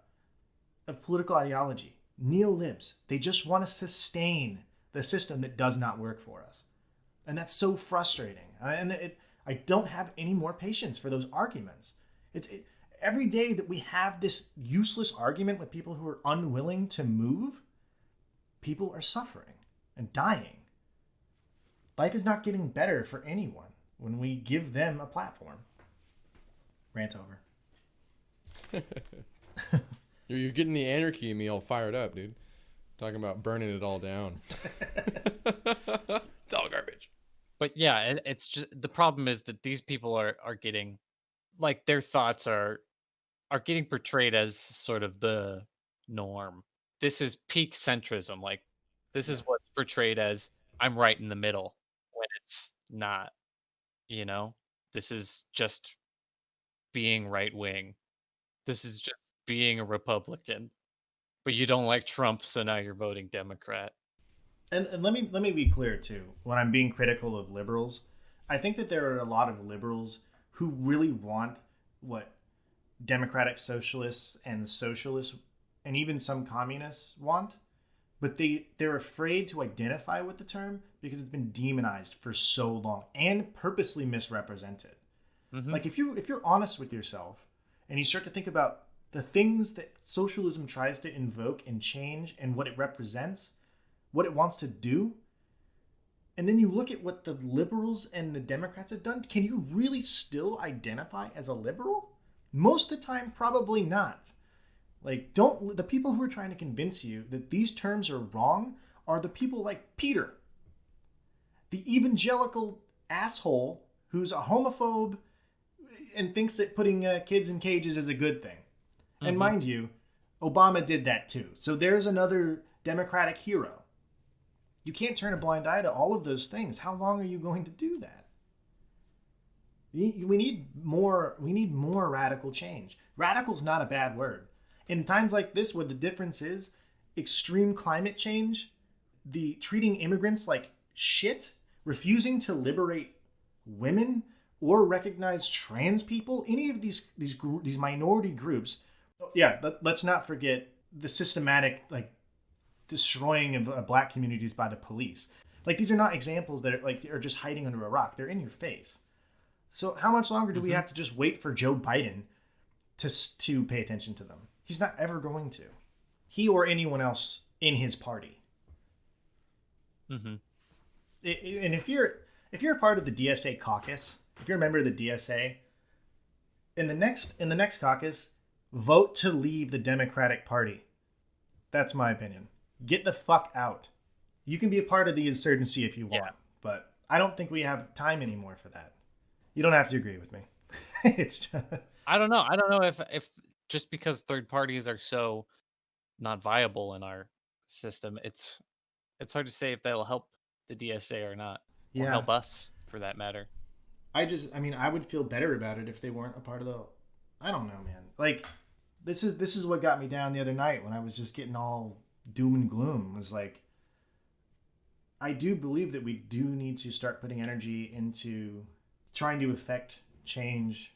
Speaker 2: of political ideology. neolibs. They just want to sustain the system that does not work for us. And that's so frustrating. I don't have any more patience for those arguments. Every day that we have this useless argument with people who are unwilling to move, people are suffering and dying. Life is not getting better for anyone when we give them a platform. Rant over.
Speaker 3: You're getting the anarchy in me all fired up, dude. Talking about burning it all down. It's all garbage.
Speaker 4: But yeah, it's just the problem is that these people are getting, like, their thoughts are getting portrayed as sort of the norm. This is peak centrism. Like, this
Speaker 2: Yeah.
Speaker 4: is what's portrayed as I'm right in the middle when it's not, you know? This is just being right wing. This is just being a Republican. But you don't like Trump, so now you're voting Democrat.
Speaker 2: And let me be clear too. When I'm being critical of liberals, I think that there are a lot of liberals who really want what democratic socialists and socialists and even some communists want, but they're afraid to identify with the term because it's been demonized for so long and purposely misrepresented.
Speaker 4: Hmm.
Speaker 2: Like if you're honest with yourself and you start to think about the things that socialism tries to invoke and change and what it represents, what it wants to do, and then you look at what the liberals and the Democrats have done, can you really still identify as a liberal? Most of the time, probably not. Like, don't the people who are trying to convince you that these terms are wrong are the people like Peter, the evangelical asshole who's a homophobe and thinks that putting kids in cages is a good thing. And
Speaker 4: Hmm.
Speaker 2: mind you, Obama did that too. So there's another Democratic hero. You can't turn a blind eye to all of those things. How long are you going to do that? We need more. We need more radical change. Radical's not a bad word. In times like this, where the difference is extreme climate change, the treating immigrants like shit, refusing to liberate women or recognize trans people, any of these minority groups. Yeah, let's not forget the systematic destroying of black communities by the police. Like these are not examples that are just hiding under a rock. They're in your face. So how much longer do we have to just wait for Joe Biden to pay attention to them? He's not ever going to. He or anyone else in his party.
Speaker 4: Hmm.
Speaker 2: And if you're a part of the DSA caucus, if you're a member of the DSA, in the next caucus, vote to leave the Democratic Party. That's my opinion. Get the fuck out. You can be a part of the insurgency if you want, but I don't think we have time anymore for that. You don't have to agree with me. It's just,
Speaker 4: I don't know. I don't know if just because third parties are so not viable in our system, it's hard to say if that'll help the DSA or not, or
Speaker 2: yeah.
Speaker 4: help us for that matter.
Speaker 2: I would feel better about it if they weren't a part of the. I don't know, man. Like, this is what got me down the other night when I was just getting all doom and gloom. Was like, I do believe that we do need to start putting energy into trying to affect change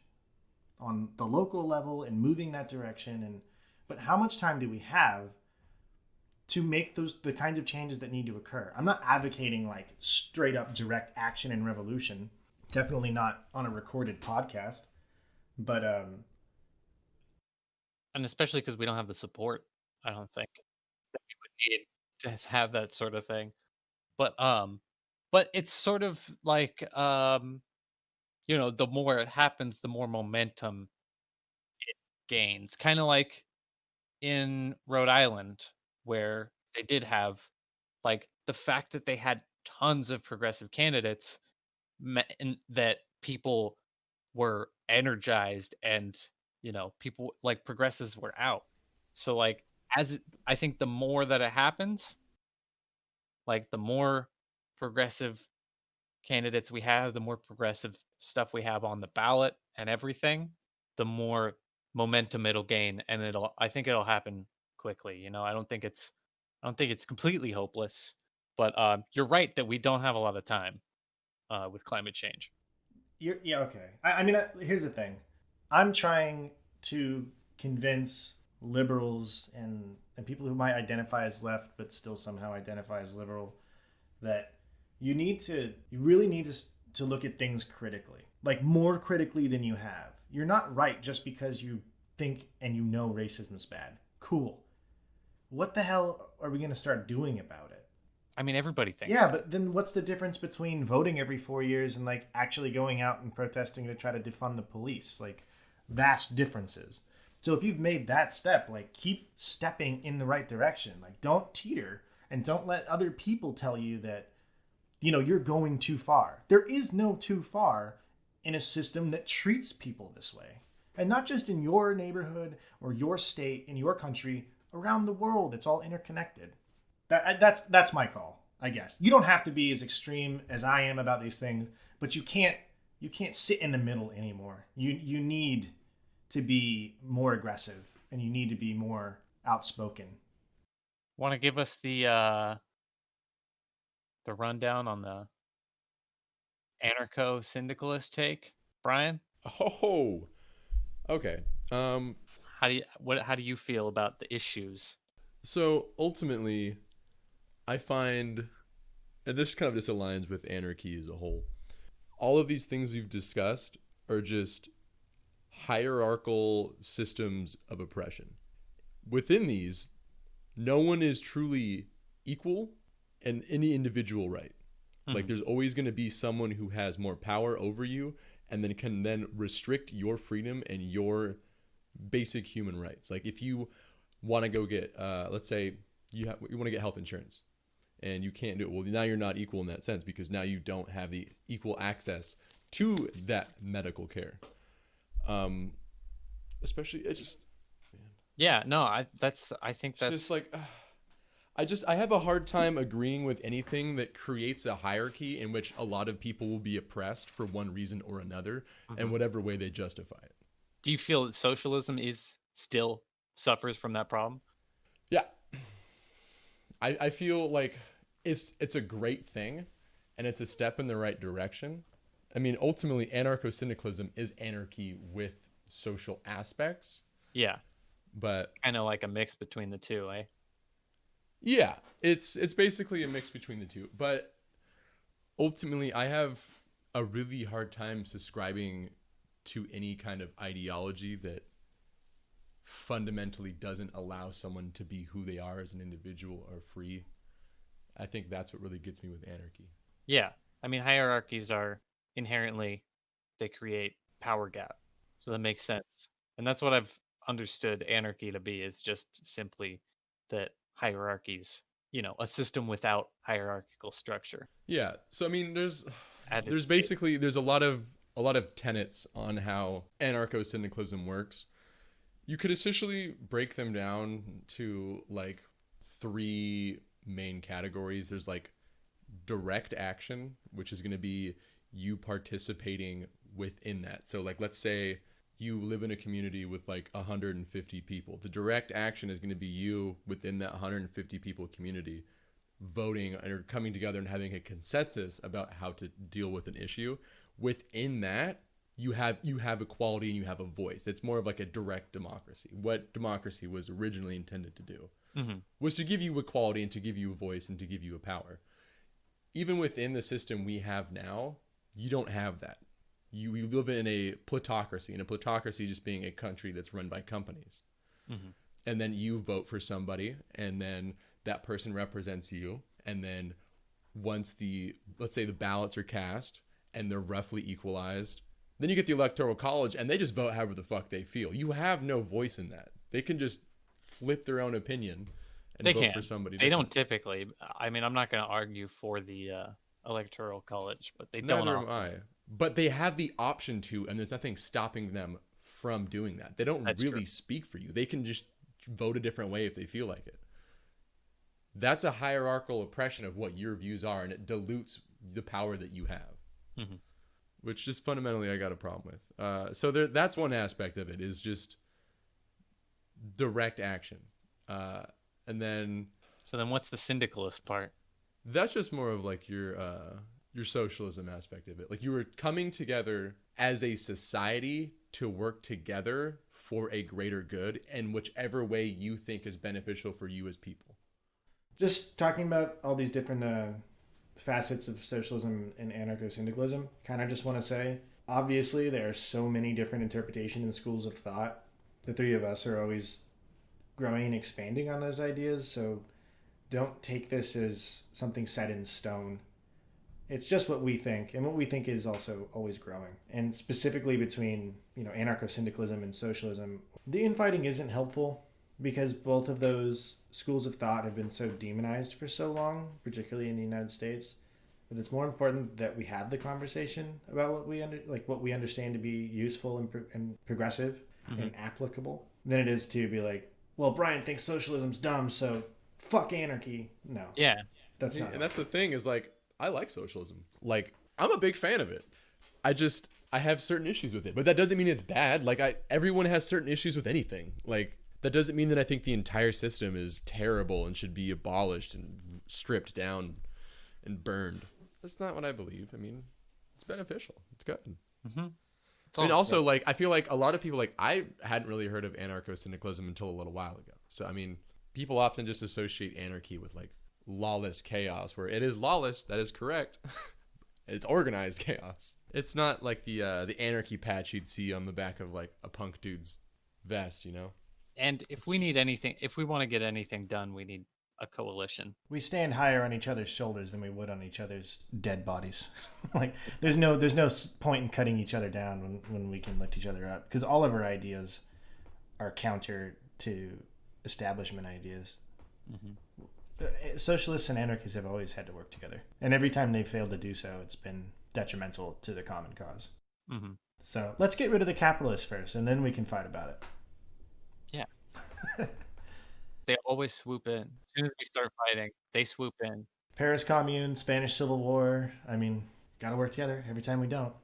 Speaker 2: on the local level and moving that direction. But how much time do we have to make the kinds of changes that need to occur? I'm not advocating like straight up direct action and revolution. Definitely not on a recorded podcast. But
Speaker 4: And especially because we don't have the support, I don't think that we would need to have that sort of thing. But but it's sort of like the more it happens, the more momentum gains. Kind of like in Rhode Island, where they did have, like, the fact that they had tons of progressive candidates, and that people were energized, and people like progressives were out. So, like, I think the more that it happens, like, the more progressive candidates we have, the more progressive stuff we have on the ballot and everything, the more momentum it'll gain, and I think it'll happen quickly. I don't think it's completely hopeless, but you're right that we don't have a lot of time with climate change.
Speaker 2: yeah, okay. I mean, here's the thing. I'm trying to convince liberals and people who might identify as left but still somehow identify as liberal, that you really need to look at things critically, like more critically than you have. You're not right just because you think and you know racism is bad. Cool. What the hell are we going to start doing about it?
Speaker 4: I mean, everybody thinks
Speaker 2: Yeah,
Speaker 4: that.
Speaker 2: but then what's the difference between voting every 4 years and like actually going out and protesting to try to defund the police? Like, vast differences. So if you've made that step, like, keep stepping in the right direction. Like, don't teeter and don't let other people tell you that, you're going too far. There is no too far in a system that treats people this way. And not just in your neighborhood or your state, in your country, around the world. It's all interconnected. That's my call, I guess. You don't have to be as extreme as I am about these things, but you can't sit in the middle anymore. You need to be more aggressive and you need to be more outspoken.
Speaker 4: Want to give us the rundown on the anarcho-syndicalist take, Brian?
Speaker 3: Oh, okay.
Speaker 4: How do you feel about the issues?
Speaker 3: So ultimately, I find, and this kind of just aligns with anarchy as a whole, all of these things we've discussed are just hierarchical systems of oppression. Within these, no one is truly equal in any individual right. Like, there's always going to be someone who has more power over you and then can then restrict your freedom and your basic human rights. Like, if you want to go get, let's say you want to get health insurance and you can't do it. Well, now you're not equal in that sense because now you don't have the equal access to that medical care. Especially, it just, man.
Speaker 4: Yeah, no, I think
Speaker 3: It's
Speaker 4: that's
Speaker 3: just like, I have a hard time agreeing with anything that creates a hierarchy in which a lot of people will be oppressed for one reason or another, and whatever way they justify it.
Speaker 4: Do you feel that socialism is still suffers from that problem?
Speaker 3: Yeah, I feel like it's a great thing, and it's a step in the right direction. I mean, ultimately, anarcho-syndicalism is anarchy with social aspects,
Speaker 4: Yeah,
Speaker 3: but
Speaker 4: kind of like a mix between the two, eh?
Speaker 3: yeah, it's basically a mix between the two. But ultimately, I have a really hard time subscribing to any kind of ideology that fundamentally doesn't allow someone to be who they are as an individual or free. I think that's what really gets me with anarchy.
Speaker 4: Yeah, I mean, hierarchies are inherently, they create power gap, so that makes sense. And that's what I've understood anarchy to be, is just simply that hierarchies, a system without hierarchical structure.
Speaker 3: Yeah. So I mean, there's
Speaker 4: At its
Speaker 3: there's basically there's a lot of tenets on how anarcho-syndicalism works. You could essentially break them down to like three main categories. There's like direct action, which is going to be you participating within that. So like, let's say you live in a community with like 150 people. The direct action is going to be you within that 150 people community voting or coming together and having a consensus about how to deal with an issue. Within that, you have equality and you have a voice. It's more of like a direct democracy. What democracy was originally intended to do was to give you equality and to give you a voice and to give you a power. Even within the system we have now, you don't have that. You live in a plutocracy, and a plutocracy just being a country that's run by companies. And then you vote for somebody, and then that person represents you. And then once let's say the ballots are cast and they're roughly equalized, then you get the electoral college and they just vote however the fuck they feel. You have no voice in that. They can just flip their own opinion and
Speaker 4: They
Speaker 3: vote
Speaker 4: can.
Speaker 3: for somebody
Speaker 4: They don't
Speaker 3: different.
Speaker 4: typically. I mean, I'm not going to argue for the electoral college, but they
Speaker 3: Neither
Speaker 4: don't
Speaker 3: am I. But they have the option to, and there's nothing stopping them from doing that. They don't
Speaker 4: That's
Speaker 3: really
Speaker 4: true.
Speaker 3: speak for you. They can just vote a different way if they feel like it. That's a hierarchical oppression of what your views are, and it dilutes the power that you have, which just fundamentally I got a problem with. So that's one aspect of it, is just direct action. And then
Speaker 4: So then what's the syndicalist part?
Speaker 3: that's just more of like your socialism aspect of it. Like, you were coming together as a society to work together for a greater good in whichever way you think is beneficial for you as people.
Speaker 2: Just talking about all these different facets of socialism and anarcho-syndicalism, kind of just want to say, obviously there are so many different interpretations and schools of thought. The three of us are always growing and expanding on those ideas, so don't take this as something set in stone. It's just what we think, and what we think is also always growing. And specifically between, anarcho-syndicalism and socialism, the infighting isn't helpful because both of those schools of thought have been so demonized for so long, particularly in the United States, that it's more important that we have the conversation about what we understand to be useful and progressive and applicable than it is to be like, well, Brian thinks socialism's dumb, so fuck anarchy. No.
Speaker 4: Yeah.
Speaker 2: That's not.
Speaker 3: And that's the thing is like, I like socialism. Like, I'm a big fan of it. I have certain issues with it, but that doesn't mean it's bad. Like, everyone has certain issues with anything. Like, that doesn't mean that I think the entire system is terrible and should be abolished and stripped down and burned. That's not what I believe. I mean, it's beneficial. It's good. And also, like, I feel like a lot of people, like, I hadn't really heard of anarcho-syndicalism until a little while ago. So, I mean, people often just associate anarchy with, like, lawless chaos, where it is lawless. That is correct. It's organized chaos. It's not like the anarchy patch you'd see on the back of, like, a punk dude's vest,
Speaker 4: And if we want to get anything done, we need a coalition.
Speaker 2: We stand higher on each other's shoulders than we would on each other's dead bodies. Like, there's no point in cutting each other down when we can lift each other up, because all of our ideas are counter to establishment ideas. Socialists and anarchists have always had to work together, and every time they've failed to do so, it's been detrimental to the common cause. So let's get rid of the capitalists first, and then we can fight about it.
Speaker 4: Yeah. They always swoop in. As soon as we start fighting, they swoop in.
Speaker 2: Paris Commune, Spanish Civil War. I mean, gotta work together. Every time we don't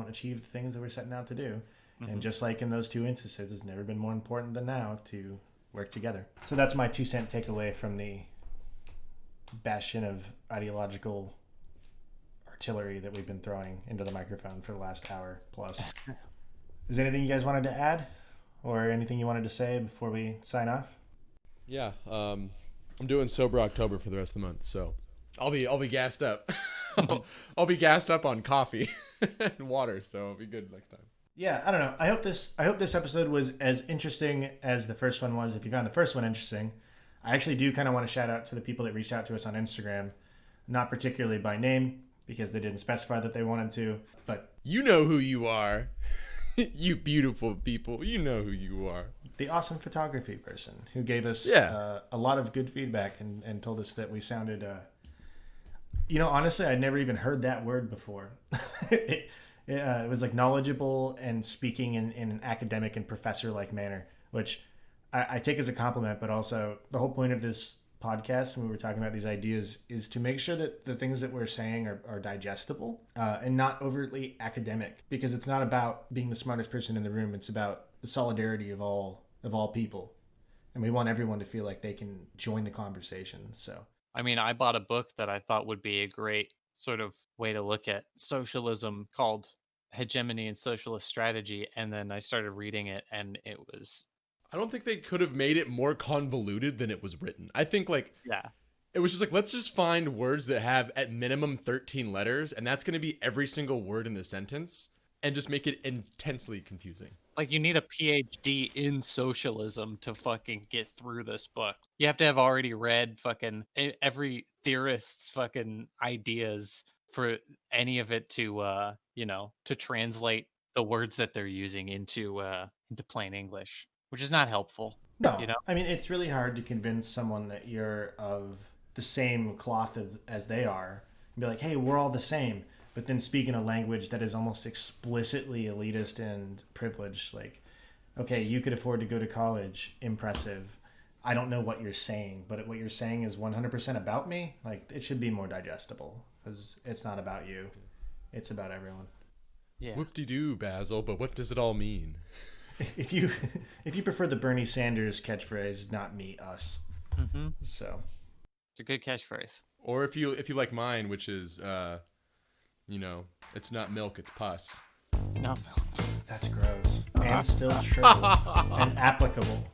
Speaker 2: achieve the things that we're setting out to do. And just like in those two instances, it's never been more important than now to work together. So that's my 2-cent takeaway from the bastion of ideological artillery that we've been throwing into the microphone for the last hour plus. Is there anything you guys wanted to add, or anything you wanted to say before we sign off?
Speaker 3: Yeah, I'm doing sober October for the rest of the month, so I'll be gassed up. I'll be gassed up on coffee and water, so it'll be good next time.
Speaker 2: Yeah, I don't know. I hope this episode was as interesting as the first one was. If you found the first one interesting, I actually do kind of want to shout out to the people that reached out to us on Instagram, not particularly by name because they didn't specify that they wanted to, but
Speaker 3: you know who you are. You beautiful people, you know who you are.
Speaker 2: The awesome photography person who gave us a lot of good feedback and told us that we sounded, honestly, I'd never even heard that word before. It was like knowledgeable and speaking in an academic and professor-like manner, which I take as a compliment, but also the whole point of this podcast when we were talking about these ideas is to make sure that the things that we're saying are digestible and not overtly academic, because it's not about being the smartest person in the room. It's about the solidarity of all people, and we want everyone to feel like they can join the conversation. So
Speaker 4: I mean, I bought a book that I thought would be a great sort of way to look at socialism called Hegemony and Socialist Strategy, and then I started reading it, and it was...
Speaker 3: I don't think they could have made it more convoluted than it was written. I think it was just like, let's just find words that have at minimum 13 letters, and that's going to be every single word in the sentence, and just make it intensely confusing.
Speaker 4: Like, you need a PhD in socialism to fucking get through this book. You have to have already read fucking every theorist's fucking ideas for any of it to, to translate the words that they're using into plain English, which is not helpful.
Speaker 2: No, I mean, it's really hard to convince someone that you're of the same cloth as they are and be like, hey, we're all the same. But then speak in a language that is almost explicitly elitist and privileged. Like, okay, you could afford to go to college. Impressive. I don't know what you're saying, but what you're saying is 100% about me. Like, it should be more digestible because it's not about you. It's about everyone.
Speaker 4: Yeah.
Speaker 3: Whoop-de-doo, Basil, but what does it all mean?
Speaker 2: If you prefer the Bernie Sanders catchphrase, not me, us.
Speaker 4: Mm-hmm.
Speaker 2: So.
Speaker 4: It's a good catchphrase.
Speaker 3: Or if you like mine, which is... it's not milk, it's pus.
Speaker 4: No.
Speaker 2: That's gross. And still true. And applicable.